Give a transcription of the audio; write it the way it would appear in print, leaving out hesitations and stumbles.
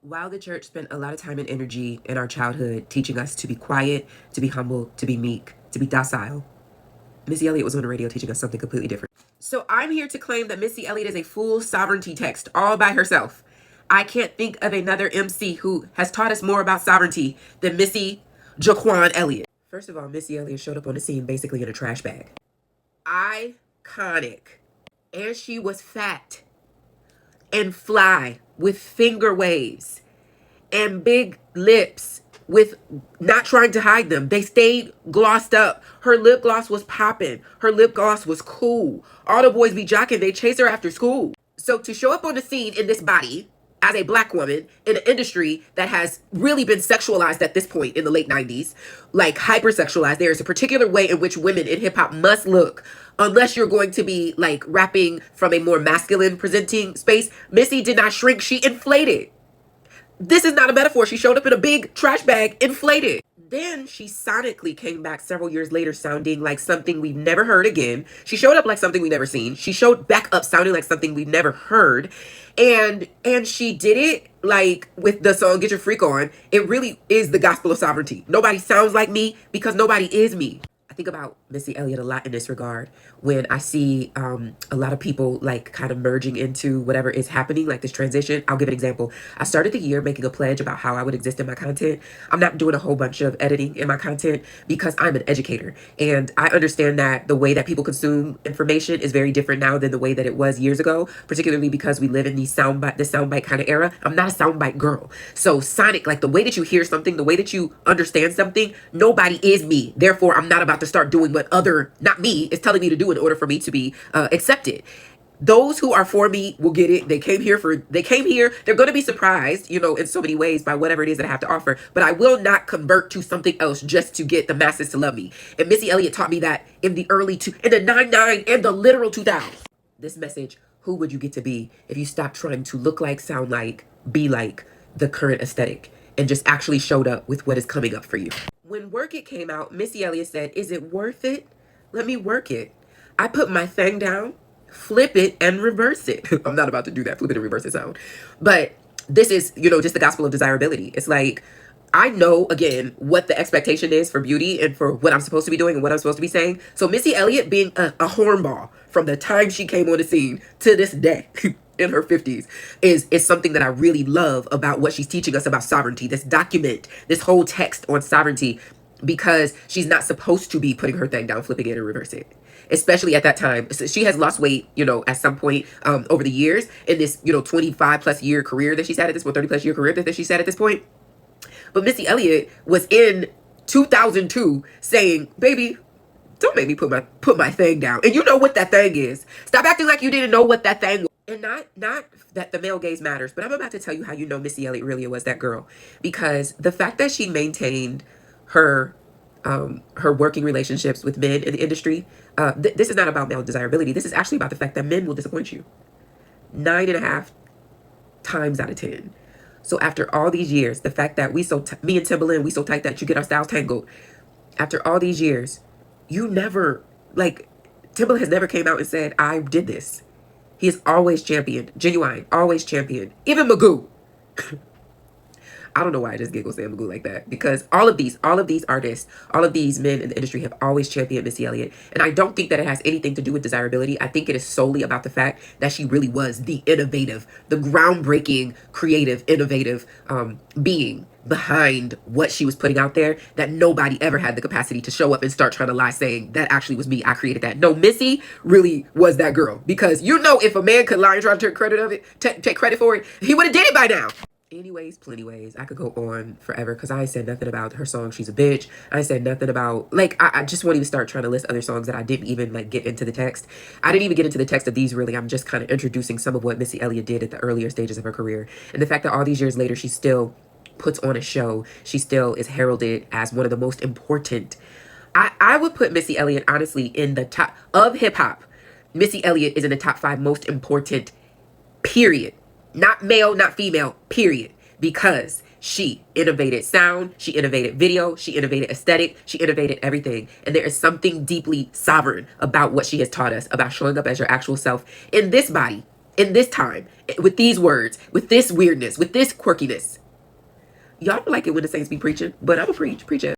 While the church spent a lot of time and energy in our childhood teaching us to be quiet, to be humble, to be meek, to be docile, Missy Elliott was on the radio teaching us something completely different. So I'm here to claim that Missy Elliott is a full sovereignty text all by herself. I can't think of another MC who has taught us more about sovereignty than Missy Jaquan Elliott. First of all, Missy Elliott showed up on the scene basically in a trash bag. Iconic. And she was fat and fly with finger waves and big lips with not trying to hide them. They stayed glossed up. Her lip gloss was popping. Her lip gloss was cool. All the boys be jocking. They chase her after school. So to show up on the scene in this body as a black woman in an industry that has really been sexualized at this point in the late 90s, like hypersexualized, there is a particular way in which women in hip hop must look unless you're going to be like rapping from a more masculine presenting space. Missy did not shrink. She inflated. This is not a metaphor. She showed up in a big trash bag, inflated. Then she sonically came back several years later sounding like something we've never heard again. She showed up like something we've never seen. She showed back up sounding like something we've never heard. And she did it like with the song Get Your Freak On. It really is the gospel of sovereignty. Nobody sounds like me because nobody is me. I think about Missy Elliott a lot in this regard when I see a lot of people like kind of merging into whatever is happening, like this transition. I'll give an example. I started the year making a pledge about how I would exist in my content. I'm not doing a whole bunch of editing in my content because I'm an educator. And I understand that the way that people consume information is very different now than the way that it was years ago, particularly this soundbite kind of era. I'm not a soundbite girl. So sonic, like the way that you hear something, the way that you understand something, nobody is me. Therefore, I'm not about to start doing what not me, is telling me to do in order for me to be accepted. Those who are for me will get it. They came here. They're going to be surprised, in so many ways by whatever it is that I have to offer. But I will not convert to something else just to get the masses to love me. And Missy Elliott taught me that in the in the 99 and the literal 2000s. This message, who would you get to be if you stopped trying to look like, sound like, be like the current aesthetic and just actually showed up with what is coming up for you? When Work It came out, Missy Elliott said, "Is it worth it? Let me work it. I put my thing down, flip it, and reverse it." I'm not about to do that, flip it and reverse it sound. But this is, just the gospel of desirability. It's like, I know, again, what the expectation is for beauty and for what I'm supposed to be doing and what I'm supposed to be saying. So Missy Elliott being a hornball from the time she came on the scene to this day, in her 50s, is something that I really love about what she's teaching us about sovereignty. This document, this whole text on sovereignty, because she's not supposed to be putting her thing down, flipping it, and reverse it. Especially at that time. So she has lost weight, at some point over the years in this, 25 plus year career that she's had at this point, 30 plus year career that she's had at this point. But Missy Elliott was in 2002 saying, "Baby, don't make me put my thing down. And you know what that thing is. Stop acting like you didn't know what that thing was." And not that the male gaze matters, but I'm about to tell you how you know Missy Elliott really was that girl. Because the fact that she maintained her working relationships with men in the industry, this is not about male desirability. This is actually about the fact that men will disappoint you 9.5 times out of 10. So after all these years, the fact that me and Timbaland, we so tight that you get our styles tangled. After all these years, you never, Timbaland has never came out and said, "I did this." He has always championed. Genuine, always championed. Even Magoo. I don't know why I just giggle saying Magoo like that, because all of these artists, all of these men in the industry have always championed Missy Elliott. And I don't think that it has anything to do with desirability. I think it is solely about the fact that she really was the innovative, the groundbreaking, creative, innovative being behind what she was putting out there, that nobody ever had the capacity to show up and start trying to lie saying that actually was me, I created that. No, Missy really was that girl, because if a man could lie and try to take credit for it, he would have did it by now. Anyways, plenty ways. I could go on forever because I ain't said nothing about her song She's a Bitch. I said nothing about, I just won't even start trying to list other songs that I didn't even get into the text. I didn't even get into the text of these really. I'm just kind of introducing some of what Missy Elliott did at the earlier stages of her career. And the fact that all these years later, she still puts on a show. She still is heralded as one of the most important. I would put Missy Elliott, honestly, in the top of hip hop. Missy Elliott is in the top 5 most important, period. Not male, not female, period. Because she innovated sound, she innovated video, she innovated aesthetic, she innovated everything. And there is something deeply sovereign about what she has taught us, about showing up as your actual self in this body, in this time, with these words, with this weirdness, with this quirkiness. Y'all don't like it when the saints be preaching, but I'm going to preach it.